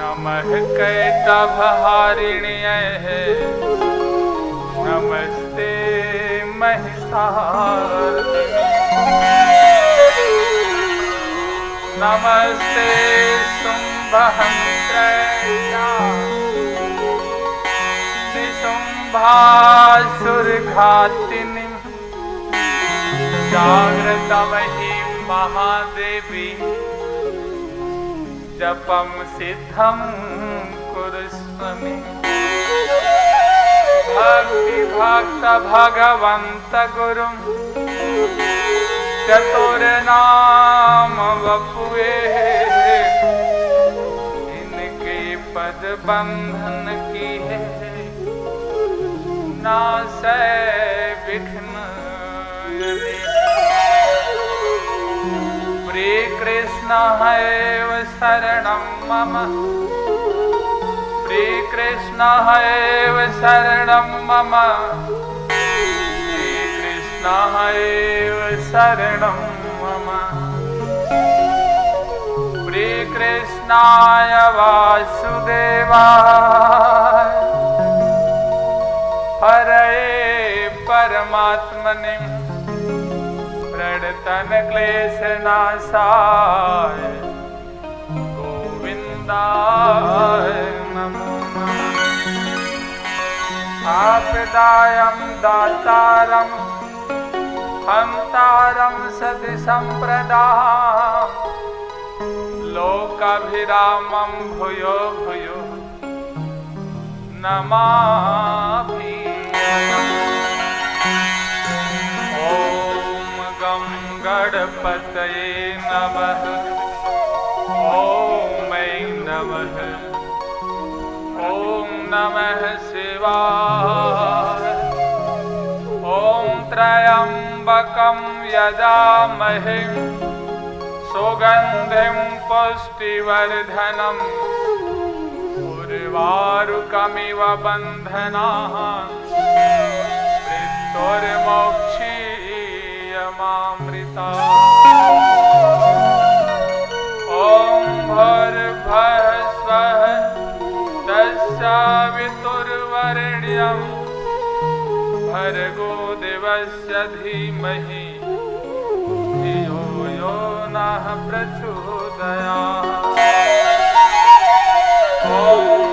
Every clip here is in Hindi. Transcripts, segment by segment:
नमः कैटभहारिण्यै नमस्ते महिषार्दिने नमस्ते शुम्भहन्त्र्या निशुम्भासुरघातिनि जाग्रतमहि महादेवी जपं सिद्धं कुरुष्व मे भक्ति भक्त भगवंत गुरुं चतुर्नाम वपुए इनके पद बंधन की है नासै विघ्न प्रिय कृष्ण हैव शरणं मम प्रिय कृष्ण हैव शरणं मम प्रिय कृष्ण हैव शरणं मम प्रिय कृष्णाय वासुदेवाय हरे परमात्मने प्रणतन क्लेशनाशाय गोविंदाय नमो नमः आपदायं दातारं हंतारं सति संप्रदां लोकाभिरामं भूयो भूयो नमामि गणपतये नमः ॐ ऐं नमः ॐ नमः शिवाय ॐ त्र्यम्बकं यजामहे सुगन्धिं पुष्टिवर्धनम् उर्वारुकमिव बन्धनान् मृत्युर्मोक्षीयमामृता ॐ भूर्भुवः स्वः तस्सवितुर्वरेण्यं भर्गो देवस्य धीमहि धियो यो नः प्रचोदयात् ॐ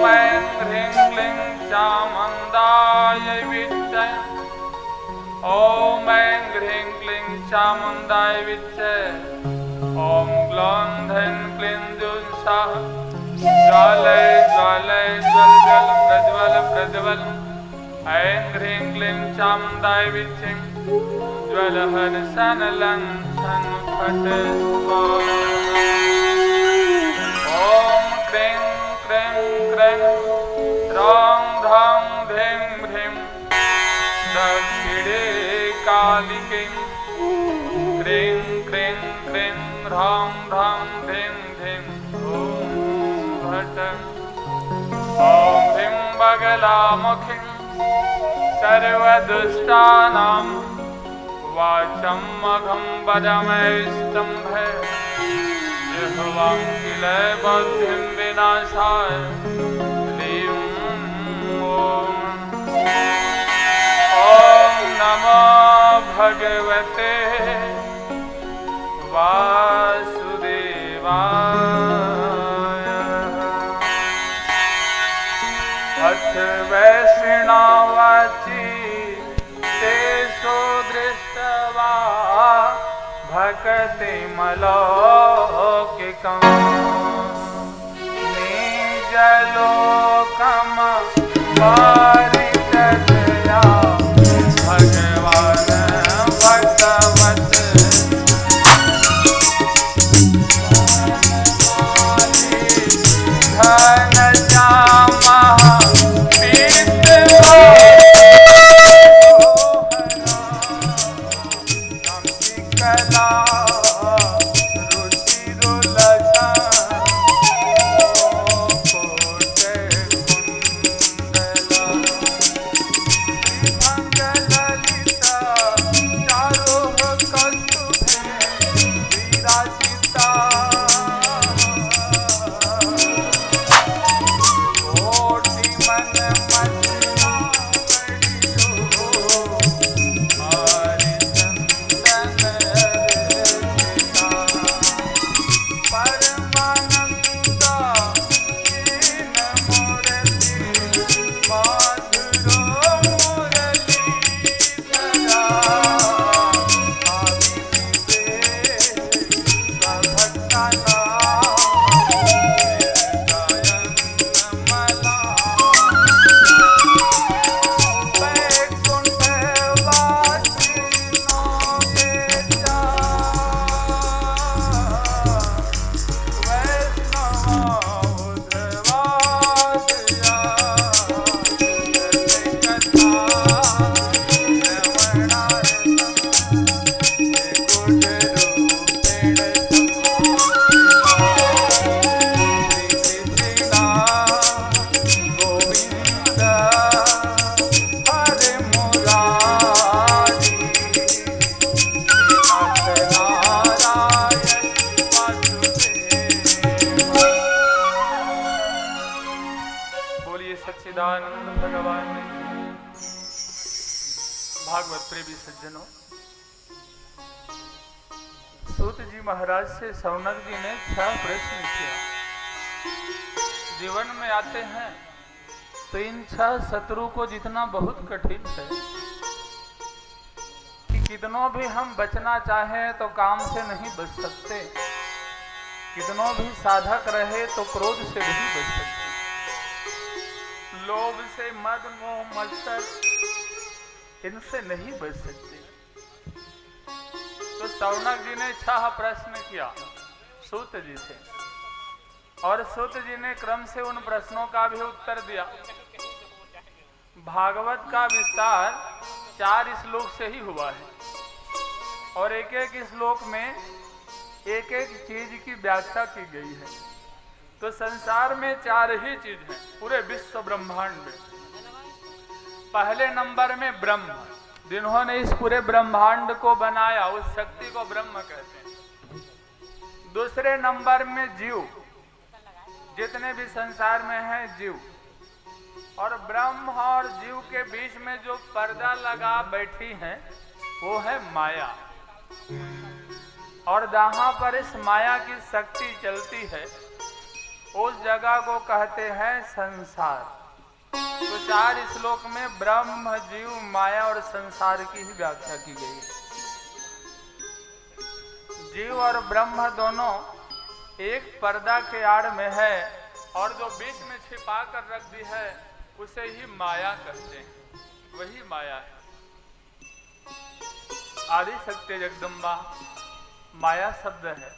ऐं ह्रीं क्लीं चामुण्डाय विद्महे ॐ ऐं ह्रीं क्लीं चामुण्डाय विद्महे ॐ ग्लौं ह्रीं क्लीं जुं सः ज्वालय ज्वालय ज्वल ज्वल प्रज्वल प्रज्वल ऐं ह्रीं क्लीं चामुण्डाय विद्महे ज्वल हर सनलं सन फट स्वाहा ॐ क्लीं क्लीं क्लीं ह्रौं ह्रौं ह्रीं ह्रीं दक्षिणे कालिके क्रीं क्रीं क्रीं ह्रौं ह्रौं ह्रीं ह्रीं ॐ भट ॐ ह्रीं बगलामुखीं सर्वदुष्टानां वाचं मघं वदमैस्तम्भे जिह्वां किल बुद्धिं विनाशाय क्लीं ॐ नमो भगवते वासुदेवाय अथ वैष्णवाची तेषु दृष्ट्वा भक्तिमलौकिकं निजलोकं पारितया भगवान् भगवत् घनश्यामः पीतवाहनः सज्जनों, सूत जी महाराज से शौनक जी ने 6 प्रश्न किया। जीवन में आते हैं तो इन 6 शत्रु को जीतना बहुत कठिन है कि कितनों भी हम बचना चाहें तो काम से नहीं बच सकते, कितनों भी साधक रहे तो क्रोध से नहीं बच सकते, लोभ से, मद मोह मत्सर, इनसे नहीं बच सकते। तो शौनक जी ने 6 प्रश्न किया सूत जी से, और सूत जी ने क्रम से उन प्रश्नों का भी उत्तर दिया। भागवत का विस्तार 4 श्लोक से ही हुआ है, और एक एक श्लोक में एक एक चीज की व्याख्या की गई है। तो संसार में 4 ही चीज हैं पूरे विश्व ब्रह्मांड में। पहले नंबर में ब्रह्म, जिन्होंने इस पूरे ब्रह्मांड को बनाया, उस शक्ति को ब्रह्म कहते हैं। दूसरे नंबर में जीव, जितने भी संसार में हैं जीव, और ब्रह्म और जीव के बीच में जो पर्दा लगा बैठी है वो है माया, और जहां पर इस माया की शक्ति चलती है उस जगह को कहते हैं संसार। तो 4 श्लोक में ब्रह्म, जीव, माया और संसार की ही व्याख्या की गई है। जीव और ब्रह्म दोनों एक पर्दा के आड़ में है, और जो बीच में छिपा कर रख दी है उसे ही माया कहते हैं, वही माया है। आदि शक्ति जगदम्बा माया शब्द है।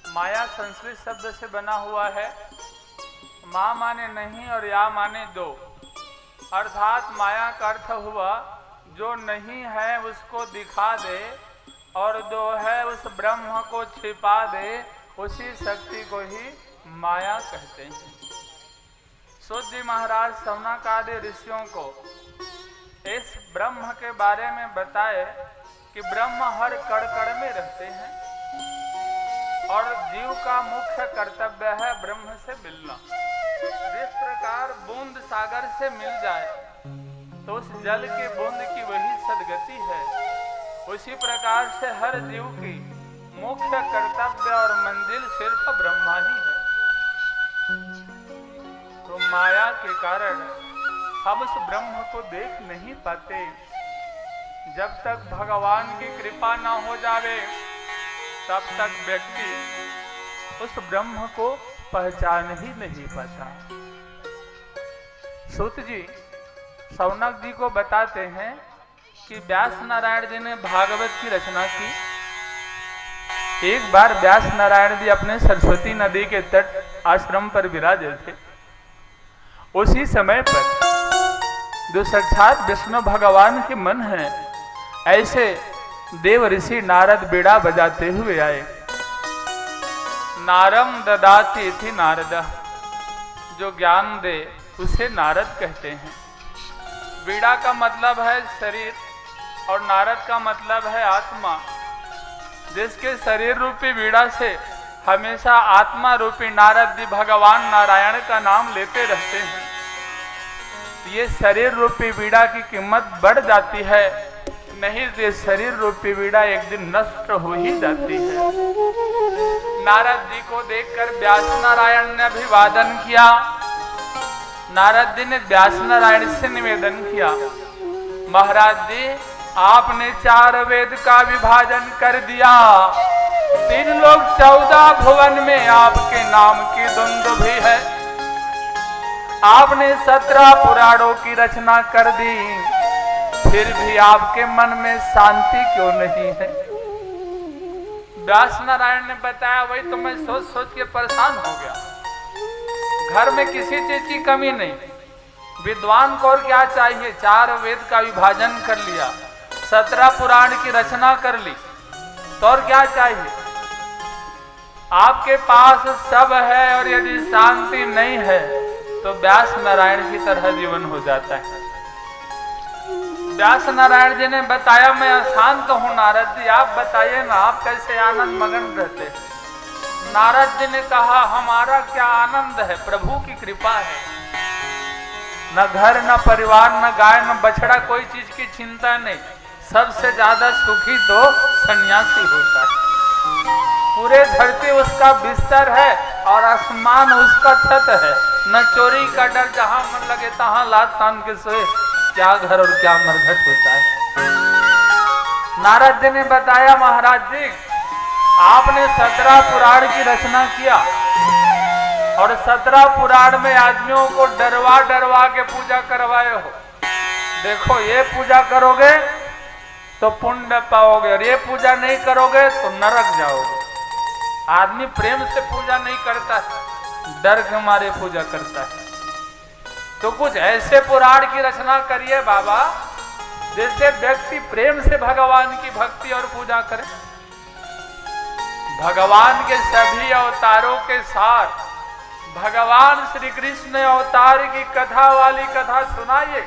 माया संस्कृत शब्द से बना हुआ है। माँ माने नहीं और या माने 2, अर्थात माया का अर्थ हुआ जो नहीं है उसको दिखा दे, और जो है उस ब्रह्म को छिपा दे, उसी शक्ति को ही माया कहते हैं। सूत जी महाराज शौनक आदि ऋषियों को इस ब्रह्म के बारे में बताए कि ब्रह्म हर कण कण में रहते हैं, और जीव का मुख्य कर्तव्य है ब्रह्म से मिलना। जिस प्रकार बूंद सागर से मिल जाए तो उस जल के बूंद की वही सदगति है, उसी प्रकार से हर जीव की मुख्य कर्तव्य और मंजिल सिर्फ ब्रह्मा ही है। तो माया के कारण हम उस ब्रह्म को देख नहीं पाते। जब तक भगवान की कृपा ना हो जावे तब तक व्यक्ति उस ब्रह्म को पहचान ही नहीं पाता। सूत जी शौनक जी को बताते हैं कि व्यास नारायण जी ने भागवत की रचना की। एक बार व्यास नारायण जी अपने सरस्वती नदी के तट आश्रम पर विराजे थे। उसी समय पर जो साक्षात विष्णु भगवान के मन है, ऐसे देव ऋषि नारद बीड़ा बजाते हुए आए। नारम ददाति थी नारद, जो ज्ञान दे उसे नारद कहते हैं। बीड़ा का मतलब है शरीर और नारद का मतलब है आत्मा। जिसके शरीर रूपी बीड़ा से हमेशा आत्मा रूपी नारद जी भगवान नारायण का नाम लेते रहते हैं, ये शरीर रूपी बीड़ा की कीमत बढ़ जाती है, नहीं ये शरीर रूपी बीड़ा एक दिन नष्ट हो ही जाती है। नारद जी को देखकर व्यास नारायण ने अभिवादन किया। नारद जी ने व्यास नारायण से निवेदन किया, महाराज जी आपने 4 वेद का विभाजन कर दिया, 3 लोग 14 भुवन में आपके नाम की धुंध भी है, आपने 17 पुराणों की रचना कर दी, फिर भी आपके मन में शांति क्यों नहीं है। व्यास नारायण ने बताया, वही तो मैं सोच सोच के परेशान हो गया। घर में किसी चीज की कमी नहीं, विद्वान को और क्या चाहिए, 4 वेद का विभाजन कर लिया, 17 पुराण की रचना कर ली, तो और क्या चाहिए। आपके पास सब है और यदि शांति नहीं है तो व्यास नारायण की तरह जीवन हो जाता है। व्यास नारायण जी ने बताया, मैं अशांत हूं नारद जी, आप बताइए ना आप कैसे आनंद मगन रहते हैं। नारद जी ने कहा, हमारा क्या आनंद है, प्रभु की कृपा है। न घर न परिवार न गाय न बछड़ा, कोई चीज की चिंता नहीं, सबसे ज्यादा सुखी तो सन्यासी होता है। पूरे धरती उसका बिस्तर है और आसमान उसका छत है। न चोरी का डर, जहां मन लगे तहां लात तान के सोए। क्या घर और क्या मरघट होता है। नारद जी ने बताया, महाराज जी आपने 17 पुराण की रचना किया और 17 पुराण में आदमियों को डरवा डरवा के पूजा करवाए हो। देखो, ये पूजा करोगे तो पुण्य पाओगे और ये पूजा नहीं करोगे तो नरक जाओगे। आदमी प्रेम से पूजा नहीं करता है, डर के मारे पूजा करता है। तो कुछ ऐसे पुराण की रचना करिए बाबा, जिससे व्यक्ति प्रेम से भगवान की भक्ति और पूजा करे। भगवान के सभी अवतारों के साथ भगवान श्री कृष्ण अवतार की कथा वाली कथा सुनाइए,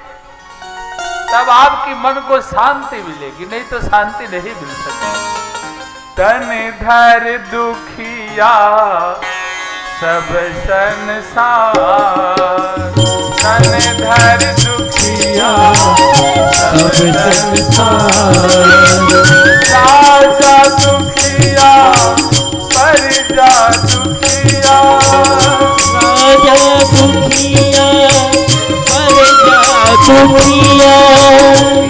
तब आपकी मन को शांति मिलेगी, नहीं तो शांति नहीं मिल सकती। तन धर दुखिया सब संसार, तन धर दुखिया सब संसार। राजा दुखिया प्रजा दुखिया, राजा दुखिया प्रजा दुखिया।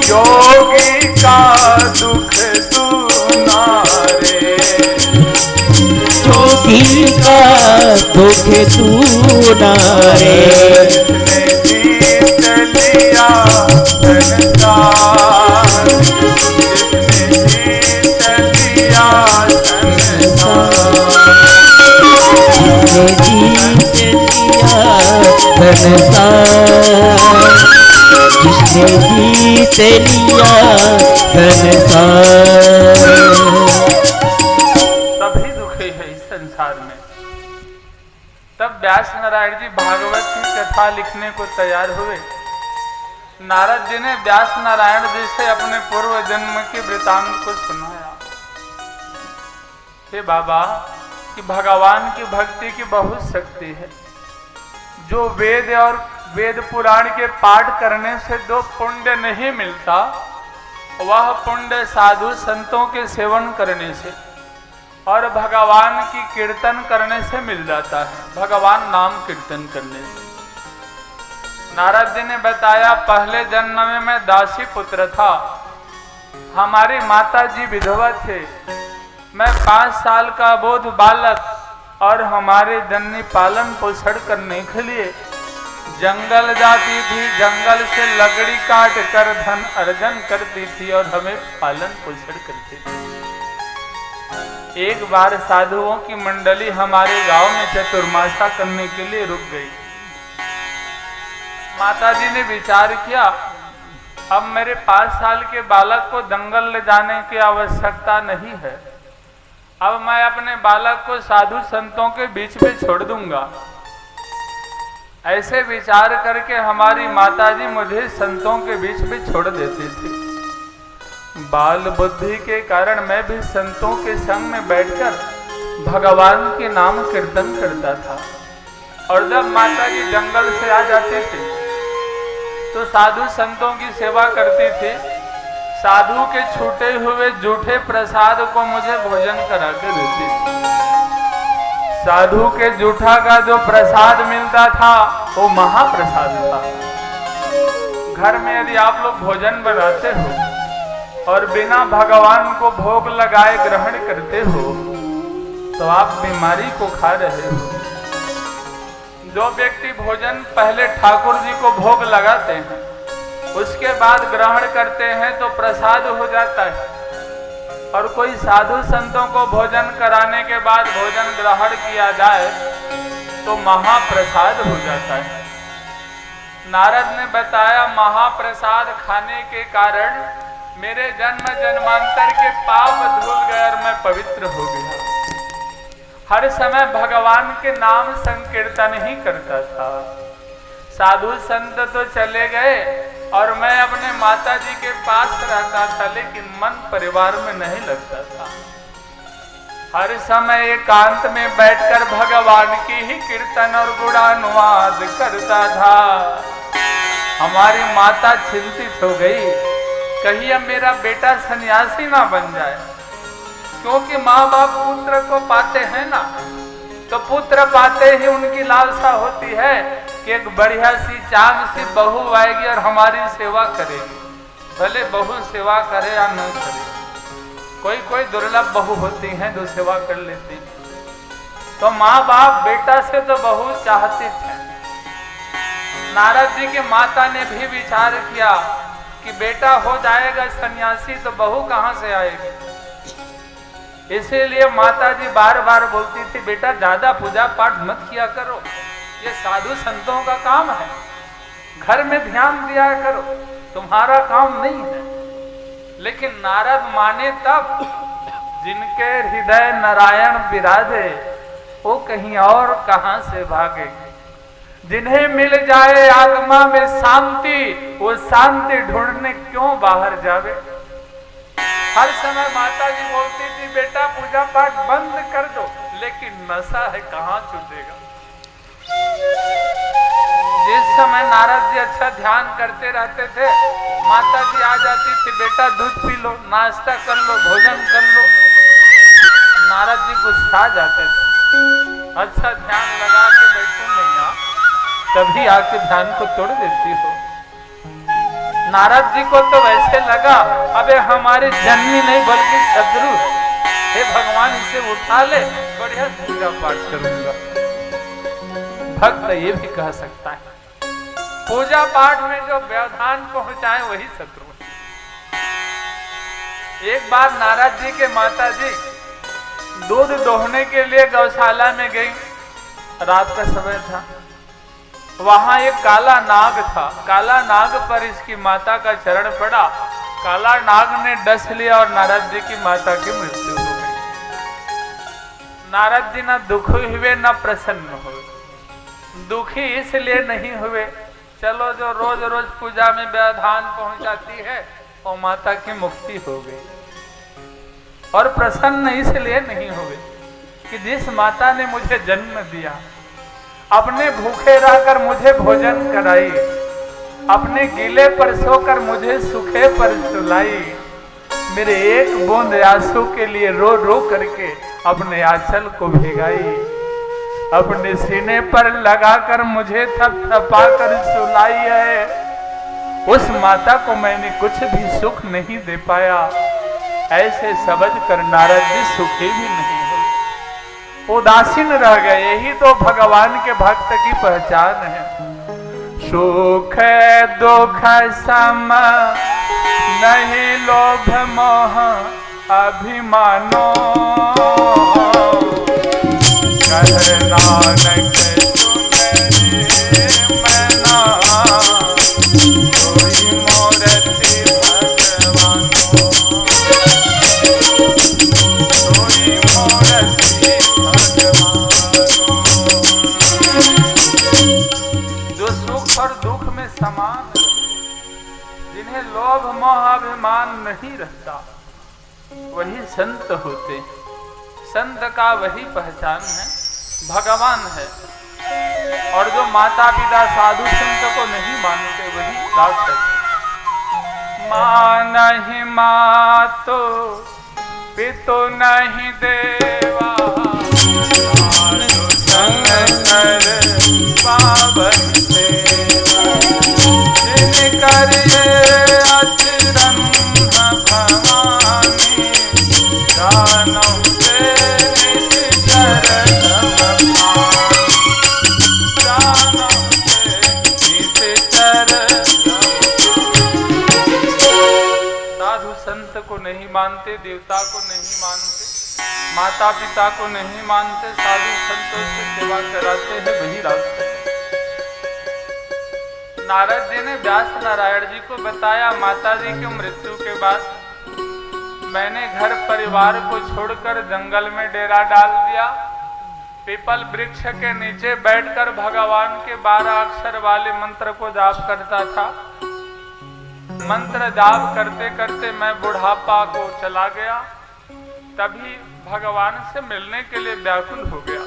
योगी का दुख सुना रे, योगी का दुख सुना रे। जीत लिया संसार, जीत लिया संसार, जीत लिया संसार, जिसने जीत लिया संसार। सभी दुखी है इस संसार में। तब व्यास नारायण जी भागवत की कथा लिखने को तैयार हुए। नारद जी ने व्यास नारायण जी से अपने पूर्व जन्म के वृतांत को सुनाया। हे बाबा, कि भगवान की भक्ति की बहुत शक्ति है। जो वेद और वेद पुराण के पाठ करने से जो पुण्य नहीं मिलता, वह पुण्य साधु संतों के सेवन करने से और भगवान की कीर्तन करने से मिल जाता है, भगवान नाम कीर्तन करने से। नारद जी ने बताया, पहले जन्म में मैं दासी पुत्र था, हमारी माता जी विधवा थे। मैं 5 साल का बोध बालक और हमारे जननी पालन पोषण करने के लिए जंगल जाती थी। जंगल से लकड़ी काट कर धन अर्जन करती थी और हमें पालन पोषण करती थी। एक बार साधुओं की मंडली हमारे गांव में चतुर्मासा करने के लिए रुक गई। माताजी ने विचार किया, अब मेरे 5 साल के बालक को जंगल ले जाने की आवश्यकता नहीं है, अब मैं अपने बालक को साधु संतों के बीच में छोड़ दूंगा। ऐसे विचार करके हमारी माताजी मुझे संतों के बीच में छोड़ देती थी। बाल बुद्धि के कारण मैं भी संतों के संग में बैठकर भगवान के नाम कीर्तन करता था। और जब माताजी जंगल से आ जाती थी तो साधु संतों की सेवा करती थी। साधु के छूटे हुए जूठे प्रसाद को मुझे भोजन करा के देती थी। साधु के जूठा का जो प्रसाद मिलता था वो महाप्रसाद था। घर में यदि आप लोग भोजन बनाते हो और बिना भगवान को भोग लगाए ग्रहण करते हो तो आप बीमारी को खा रहे हो। जो व्यक्ति भोजन पहले ठाकुर जी को भोग लगाते हैं, उसके बाद ग्रहण करते हैं तो प्रसाद हो जाता है। और कोई साधु संतों को भोजन कराने के बाद भोजन ग्रहण किया जाए तो महाप्रसाद हो जाता है। नारद ने बताया, महाप्रसाद खाने के कारण मेरे जन्म जन्मांतर के पाप धुल गए और मैं पवित्र हो गया। हर समय भगवान के नाम संकीर्तन ही करता था। साधु संत तो चले गए और मैं अपने माता जी के पास रहता था, लेकिन मन परिवार में नहीं लगता था। हर समय एकांत में बैठकर भगवान की ही कीर्तन और गुणानुवाद करता था। हमारी माता चिंतित हो गई कहीं अब मेरा बेटा सन्यासी ना बन जाए, क्योंकि माँ बाप पुत्र को पाते हैं ना, तो पुत्र पाते ही उनकी लालसा होती है कि एक बढ़िया सी चांद सी बहू आएगी और हमारी सेवा करेगी। भले बहू सेवा करे या न करे, कोई कोई दुर्लभ बहू होती हैं जो सेवा कर लेती हैं। तो माँ बाप बेटा से तो बहुत चाहते थे। नारद जी की माता ने भी विचार किया कि बेटा हो जाएगा सन्यासी तो बहू कहां से आएगी। इसीलिए माता जी बार बार बोलती थी, बेटा ज्यादा पूजा पाठ मत किया करो, ये साधु संतों का काम है, घर में ध्यान दिया करो, तुम्हारा काम नहीं है। लेकिन नारद माने तब, जिनके हृदय नारायण विराजे वो कहीं और कहां से भागे। जिन्हें मिल जाए आत्मा में शांति, वो शांति ढूंढने क्यों बाहर जावे। हर समय माता जी बोलती थी, बेटा पूजा पाठ बंद कर दो, लेकिन नशा है कहां छूटेगा। जिस समय नारद जी अच्छा ध्यान करते रहते थे, माता जी आ जाती थी, बेटा दूध पी लो, नाश्ता कर लो, भोजन कर लो। नारद जी गुस्सा जाते थे, अच्छा ध्यान लगा के बैठो मैया, तभी आके ध्यान को तोड़ देती हो। नारद जी को तो वैसे लगा अबे हमारे जन्मी नहीं बल्कि शत्रु है, हे भगवान इसे उठा ले, बढ़िया पूजा पाठ करूंगा। भक्त ये भी कह सकता है, पूजा पाठ में जो व्यवधान पहुंचाए वही शत्रु है। एक बार नारद जी के माता जी दूध दोहने के लिए गौशाला में गई, रात का समय था। वहां एक काला नाग था, काला नाग पर इसकी माता का चरण पड़ा, काला नाग ने डस लिया और नारद जी की माता की मृत्यु हो गई। नारद जी न दुखी हुए न प्रसन्न हुए। दुखी इसलिए नहीं हुए, चलो जो रोज रोज पूजा में व्यवधान पहुंचाती है और माता की मुक्ति हो गई। और प्रसन्न इसलिए नहीं हुए कि जिस माता ने मुझे जन्म दिया, अपने भूखे रहकर मुझे भोजन कराई, अपने गीले पर सोकर मुझे सूखे पर सुलाई, मेरे एक बूंद आंसू के लिए रो रो करके अपने आंचल को भिगाई, अपने सीने पर लगाकर मुझे थपथपा कर सुलाई है। उस माता को मैंने कुछ भी सुख नहीं दे पाया। ऐसे समझ कर नारद जी सुखी भी नहीं हुए, उदासीन रह गए। यही तो भगवान के भक्त की पहचान है। सुख दुख सम नहीं लोभ मोह अभिमानो, कहे नानक समान, जिन्हें लोभ मोह अभिमान नहीं रहता वही संत होते। संत का वही पहचान है, भगवान है। और जो माता पिता साधु संत को नहीं मानते वही राक्षस। मां नहीं मातो पितु नहीं देवा, साधु संग कर पावन करिए अचिरंत भवानी, जानम से निश्चर जानम से निश्चर। साधु संत को नहीं मानते, देवता को नहीं मानते, माता पिता को नहीं मानते, साधु संतों से सेवा कराते हैं वही रास्ता। नारद जी ने व्यास नारायण जी को बताया, माता जी की मृत्यु के बाद मैंने घर परिवार को छोड़कर जंगल में डेरा डाल दिया। पीपल वृक्ष के नीचे बैठकर भगवान के 12 अक्षर वाले मंत्र को जाप करता था। मंत्र जाप करते करते मैं बुढ़ापा को चला गया। तभी भगवान से मिलने के लिए व्याकुल हो गया।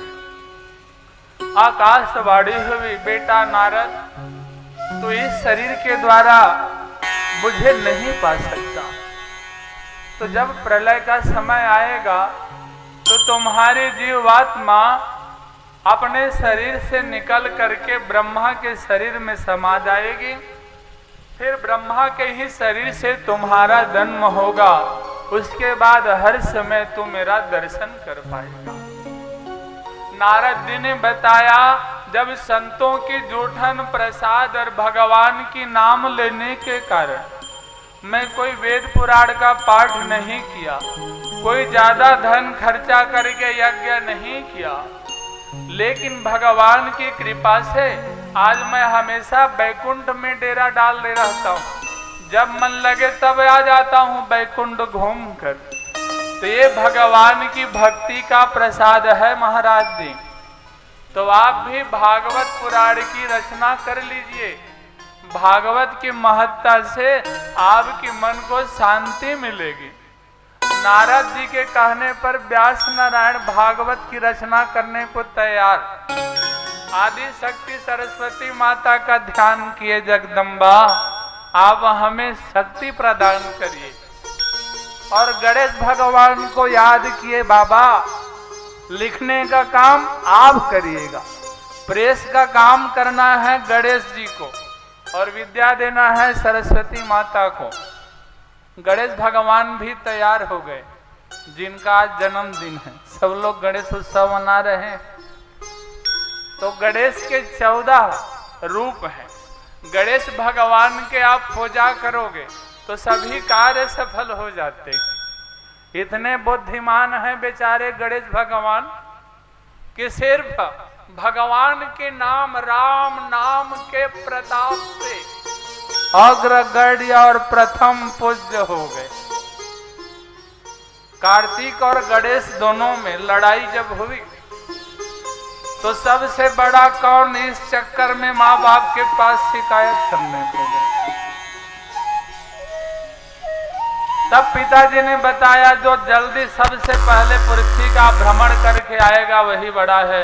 आकाशवाणी हुई, बेटा नारद, तो इस शरीर के द्वारा मुझे नहीं पा सकता। तो जब प्रलय का समय आएगा तो तुम्हारी जीवात्मा अपने शरीर से निकल करके ब्रह्मा के शरीर में समा जाएगी। फिर ब्रह्मा के ही शरीर से तुम्हारा जन्म होगा। उसके बाद हर समय तू मेरा दर्शन कर पाएगा। नारद जी ने बताया, जब संतों की जूठन प्रसाद और भगवान की नाम लेने के कारण मैं कोई वेद पुराण का पाठ नहीं किया, कोई ज्यादा धन खर्चा करके यज्ञ नहीं किया, लेकिन भगवान की कृपा से आज मैं हमेशा बैकुंठ में डेरा डाल ले रहता हूँ। जब मन लगे तब आ जाता हूँ बैकुंठ घूम कर। तो ये भगवान की भक्ति का प्रसाद है महाराज जी। तो आप भी भागवत पुराण की रचना कर लीजिए। भागवत की महत्ता से आपके मन को शांति मिलेगी। नारद जी के कहने पर व्यास नारायण भागवत की रचना करने को तैयार। आदि शक्ति सरस्वती माता का ध्यान किए, जगदम्बा आप हमें शक्ति प्रदान करिए। और गणेश भगवान को याद किए, बाबा लिखने का काम आप करिएगा, प्रेस का काम करना है गणेश जी को, और विद्या देना है सरस्वती माता को। गणेश भगवान भी तैयार हो गए, जिनका आज जन्मदिन है। सब लोग गणेश उत्सव मना रहे हैं। तो गणेश के 14 रूप हैं। गणेश भगवान के आप पूजा करोगे तो सभी कार्य सफल हो जाते हैं। इतने बुद्धिमान हैं बेचारे गणेश भगवान कि सिर्फ भगवान के नाम, राम नाम के प्रताप से अग्रगण्य और प्रथम पूज्य हो गए। कार्तिक और गणेश दोनों में लड़ाई जब हुई तो सबसे बड़ा कौन इस चक्कर में माँ बाप के पास शिकायत करने को गए। तब पिताजी ने बताया, जो जल्दी सबसे पहले पृथ्वी का भ्रमण करके आएगा वही बड़ा है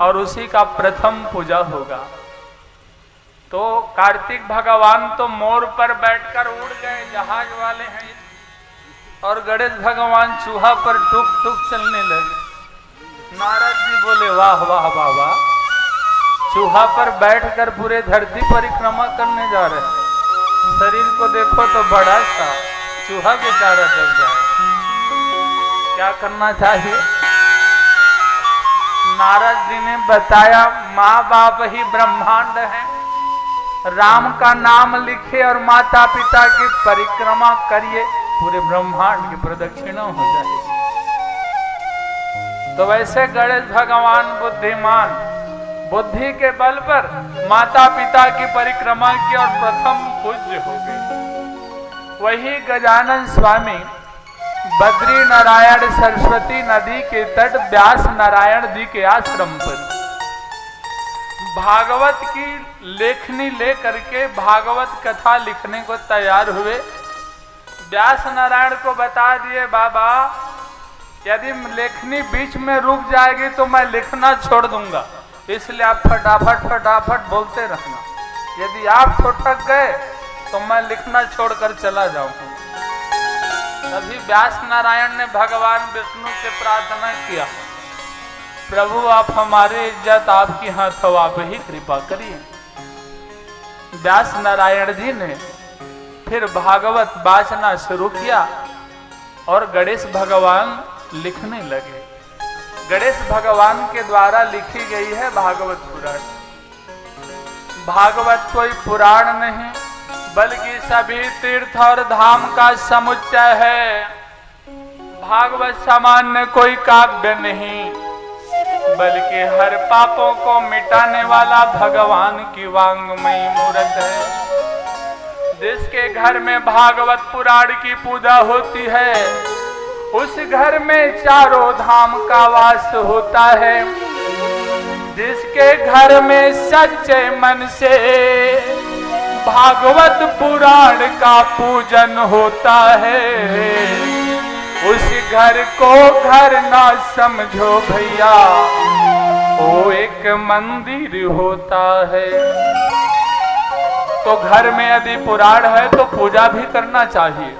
और उसी का प्रथम पूजा होगा। तो कार्तिक भगवान तो मोर पर बैठकर उड़ गए, जहाज वाले हैं, और गणेश भगवान चूहा पर टुक टुक चलने लगे। नारद जी बोले, वाह वाह बाबा, चूहा पर बैठकर पूरे धरती परिक्रमा करने जा रहे हैं। शरीर को देखो तो बड़ा सा, चूहा बेचारा जब जाए क्या करना चाहिए। नारद जी ने बताया, माँ बाप ही ब्रह्मांड है। राम का नाम लिखे और माता पिता की परिक्रमा करिए, पूरे ब्रह्मांड की प्रदक्षिणा हो जाएगी। तो वैसे गणेश भगवान बुद्धिमान, बुद्धि के बल पर माता पिता की परिक्रमा की और प्रथम पूज्य हो गए। वही गजानन स्वामी बद्री नारायण सरस्वती नदी के तट व्यास नारायण जी के आश्रम पर भागवत की लेखनी लेकर के भागवत कथा लिखने को तैयार हुए। व्यास नारायण को बता दिए, बाबा यदि लेखनी बीच में रुक जाएगी तो मैं लिखना छोड़ दूंगा, इसलिए आप फटाफट बोलते रहना। यदि आप ठोठक गए तो मैं लिखना छोड़कर चला जाऊंगा। तभी व्यास नारायण ने भगवान विष्णु से प्रार्थना किया, प्रभु आप हमारी इज्जत आपकी हाथ हो, आप ही कृपा करिए। व्यास नारायण जी ने फिर भागवत वाचना शुरू किया और गणेश भगवान लिखने लगे। गणेश भगवान के द्वारा लिखी गई है भागवत पुराण। भागवत कोई पुराण नहीं बल्कि सभी तीर्थ और धाम का समुच्चय है। भागवत सामान्य कोई काव्य नहीं बल्कि हर पापों को मिटाने वाला भगवान की वांग्मयी मूर्त है। जिसके घर में भागवत पुराण की पूजा होती है उस घर में चारों धाम का वास होता है। जिसके घर में सच्चे मन से भागवत पुराण का पूजन होता है उस घर को घर ना समझो भैया, वो एक मंदिर होता है। तो घर में यदि पुराण है तो पूजा भी करना चाहिए,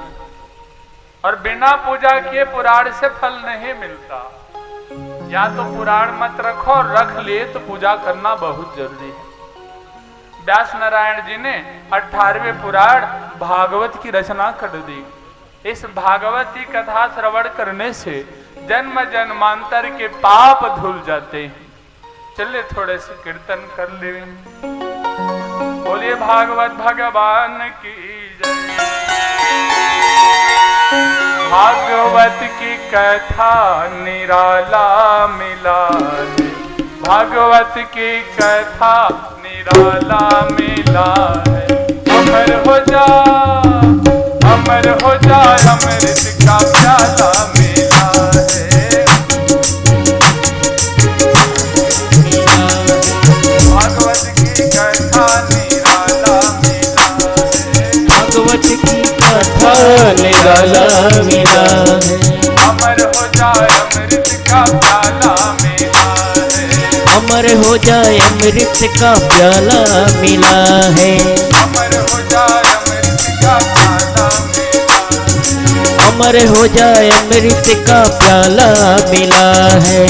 और बिना पूजा किए पुराण से फल नहीं मिलता। या तो पुराण मत रखो, और रख लिए तो पूजा करना बहुत जरूरी है। व्यास नारायण जी ने 18वें पुराण भागवत की रचना कर दी। इस भागवत की कथा श्रवण करने से जन्म जन्मांतर के पाप धुल जाते हैं। चलिए थोड़े से कीर्तन कर ले। बोलिए भागवत भगवान की जय। भागवत की कथा निराला मिला है, भागवत की कथा निराला मिला है। अमर हो जा, अमर हो जा, अमृत का प्याला मिला है। भागवत की कथा निराला मिला है, भागवत की कथा निराला मिला है। अमर हो जाए अमृत का प्याला मिला है, अमर हो जाए अमृत का प्याला मिला है। अमर हो जाए अमृत का प्याला मिला है, अमर हो जाए अमृत का प्याला मिला है।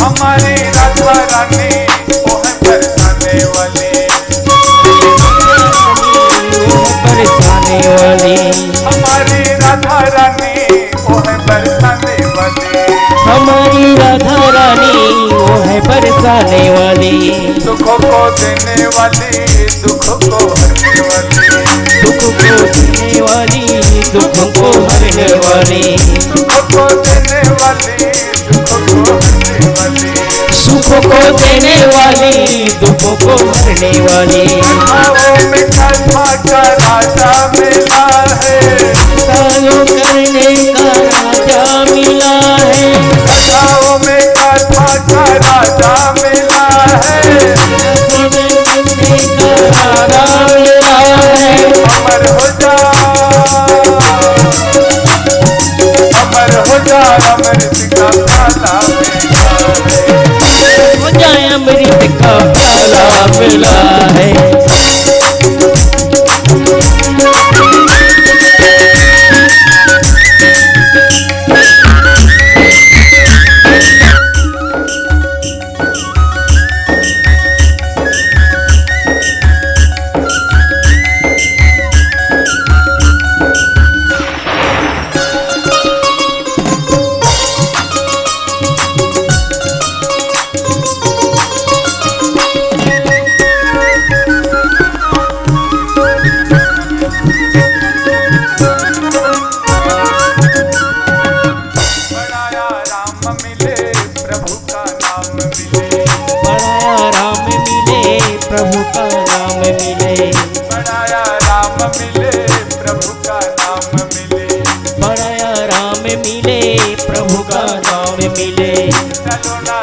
हमारी राधा रानी वो है बरसाने वाली, बरसाने वाली। हमारी राधा रानी वो है बरसाने वाली, हमारी राधा रानी वो है बरसाने वाली। दुखों को देने वाली, दुखों को हरने वाली, दुख को देने वाली, दुखों को हरने वाली। दुखों को देने वाली, दुखों को हरने वाली। सुख को देने वाली, दुखों को हरने वाली। कथाओं में कथा का राजा मिला है, कथाओं करने का राजा मिला है। कथाओं में कथा का राजा मिला है, कथा में करने का राजा मिला है। अमर हो जा, अमर हो जा, अमृत का प्याला मिला है। हो जाए अमृत का प्याला मिला है। बढ़ाया राम मिले, प्रभु का नाम मिले, बढ़ाया राम मिले, प्रभु का नाम मिले। बढ़ाया राम मिले, प्रभु का नाम मिले। बढ़ाया राम मिले, प्रभु का नाम मिले। चलो ना